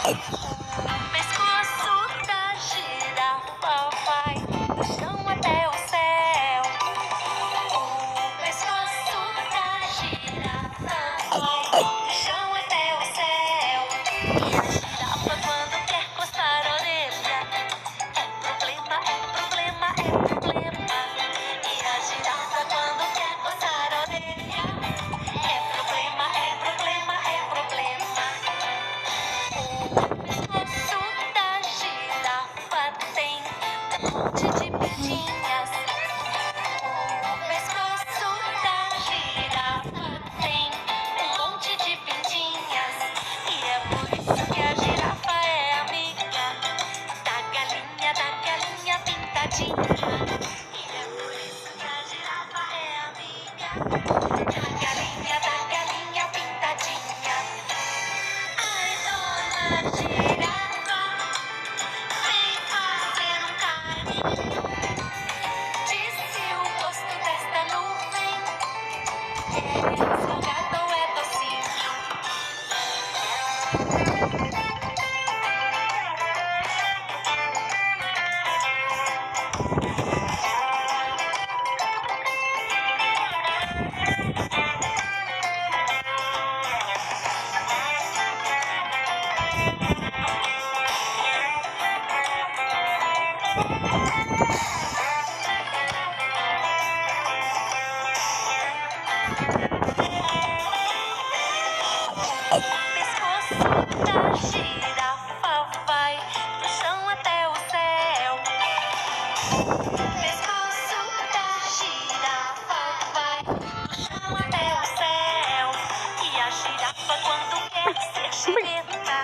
O pescoço da girafa vai do chão até o céu. O pescoço da girafa vai do chão até o céu. E a girafa quando quer coçar a orelha é problema, é problema, é problema. E a girafa quando quer coçar a orelha é problema, é problema, é problema. O pescoço da girafa tem um monte de pintinhas. O pescoço da girafa tem um monte de pintinhas. E é por isso que a girafa é amiga da galinha pintadinha. E é por isso que a girafa é amiga da galinha pintadinha. Ai, dona girafa, vem fazer um carinho. Disse o rosto desta nuvem, é salgado ou é docinho? O pescoço da girafa vai do chão até o céu. O pescoço da girafa vai do chão até o céu. E a girafa quando quer ser chibeta